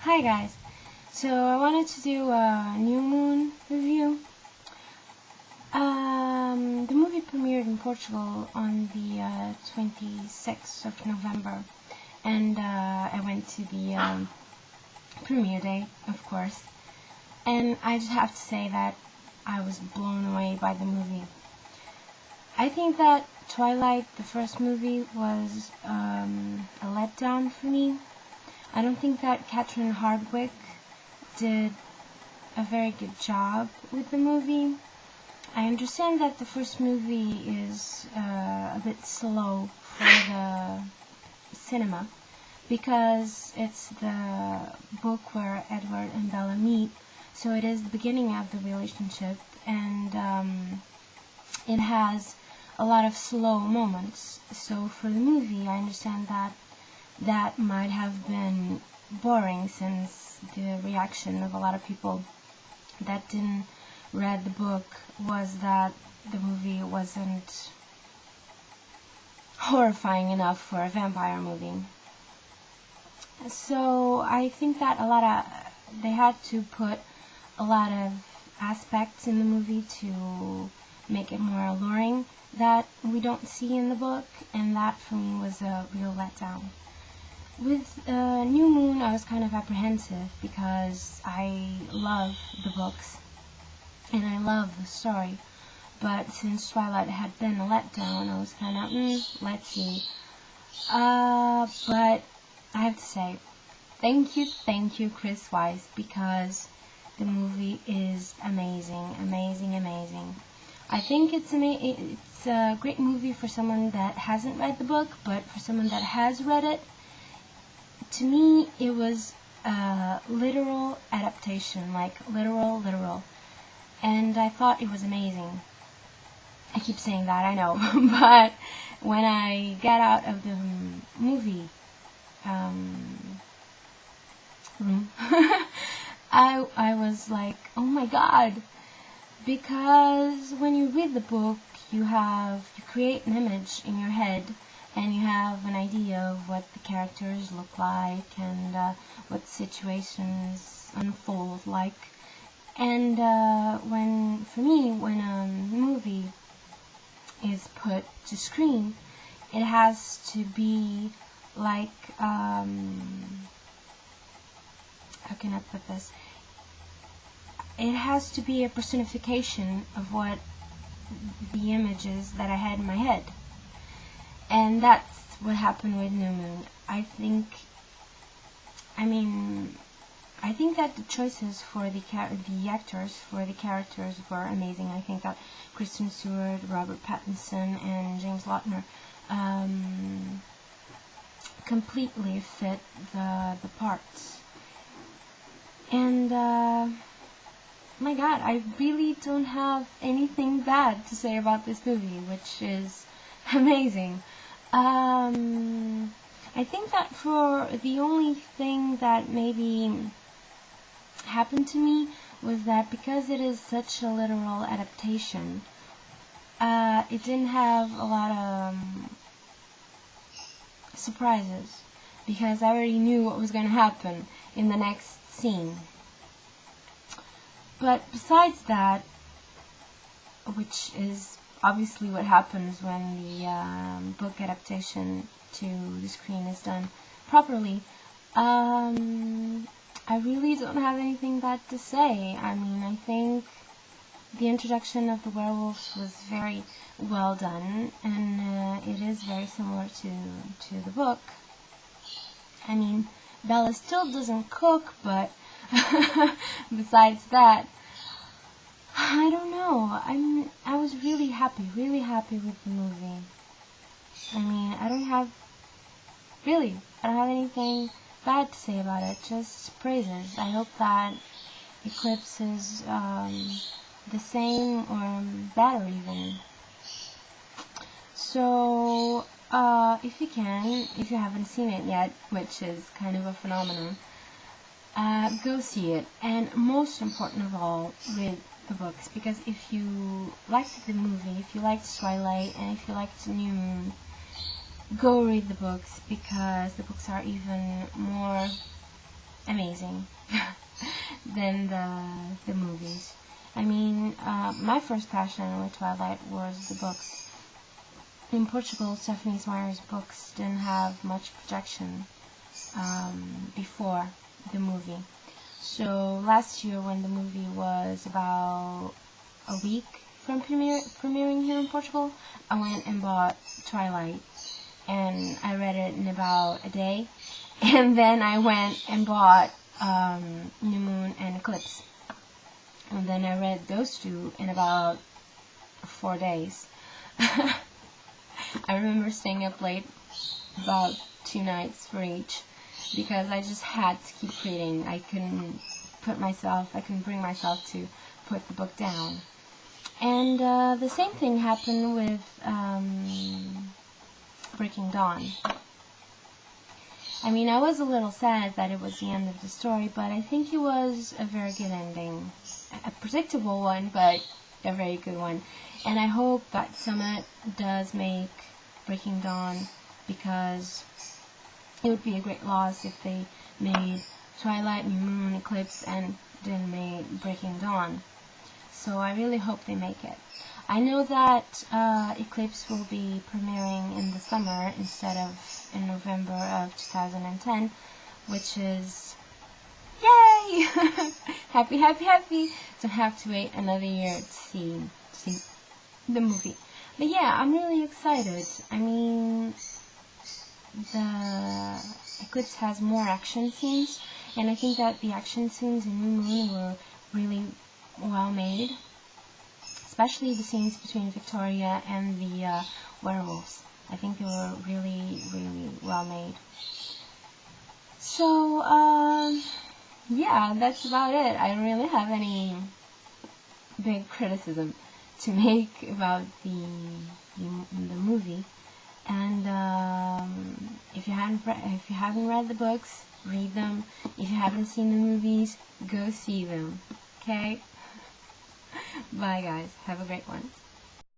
Hi guys, so I wanted to do a New Moon review. The movie premiered in Portugal on the 26th of November, and I went to the premiere day, of course, and I just have to say that I was blown away by the movie. I think that Twilight, the first movie, was a letdown for me. I don't think that Catherine Hardwicke did a very good job with the movie. I understand that the first movie is a bit slow for the cinema because it's the book where Edward and Bella meet, so it is the beginning of the relationship, and it has a lot of slow moments. So for the movie, I understand that might have been boring, since the reaction of a lot of people that didn't read the book was that the movie wasn't horrifying enough for a vampire movie. So I think that they had to put a lot of aspects in the movie to make it more alluring that we don't see in the book, and that for me was a real letdown. With New Moon, I was kind of apprehensive because I love the books and I love the story, but since Twilight had been a letdown, I was kind of, let's see. But I have to say, thank you, Chris Weiss, because the movie is amazing. I think it's a great movie for someone that hasn't read the book, but for someone that has read it, to me, it was a literal adaptation, like literal, and I thought it was amazing. I keep saying that, I know, but when I got out of the movie room, I was like, oh my god, because when you read the book, you create an image in your head, and you have an idea of what the characters look like and what situations unfold like. And when a movie is put to screen, it has to be like, how can I put this? It has to be a personification of what the images that I had in my head. And that's what happened with New Moon. I think that the choices for the actors for the characters were amazing. I think that Kristen Stewart, Robert Pattinson, and James Lautner completely fit the parts. And my god, I really don't have anything bad to say about this movie, which is amazing. I think that for the only thing that maybe happened to me was that because it is such a literal adaptation, it didn't have a lot of surprises, because I already knew what was going to happen in the next scene. But besides that, which is obviously what happens when the book adaptation to the screen is done properly, I really don't have anything bad to say. I think the introduction of the werewolves was very well done, and it is very similar to the book. Bella still doesn't cook, but besides that, I don't know. I was really happy with the movie. I don't have anything bad to say about it, just praises. I hope that Eclipse is the same or better even. So, if you haven't seen it yet, which is kind of a phenomenon, go see it. And most important of all, read the books, because if you liked the movie, if you liked Twilight, and if you liked New Moon, go read the books, because the books are even more amazing than the movies. I mean, my first passion with Twilight was the books. In Portugal, Stephanie Meyer's books didn't have much projection before the movie. So last year, when the movie was about a week from premiering here in Portugal, I went and bought Twilight, and I read it in about a day. And then I went and bought New Moon and Eclipse, and then I read those two in about 4 days. I remember staying up late about 2 nights for each, because I just had to keep reading. I couldn't bring myself to put the book down. And the same thing happened with Breaking Dawn. I mean, I was a little sad that it was the end of the story, but I think it was a very good ending. A predictable one, but a very good one. And I hope that Summit does make Breaking Dawn, because it would be a great loss if they made Twilight, New Moon, Eclipse, and didn't make Breaking Dawn. So I really hope they make it. I know that Eclipse will be premiering in the summer instead of in November of 2010, which is yay! Happy, happy, happy! Don't have to wait another year to see the movie. But yeah, I'm really excited. I mean, the Eclipse has more action scenes, and I think that the action scenes in New Moon were really well made, especially the scenes between Victoria and the werewolves. I think they were really, really well made. So, yeah, that's about it. I don't really have any big criticism to make about the movie. And if you haven't read the books, read them. If you haven't seen the movies, go see them. Okay? Bye guys. Have a great one.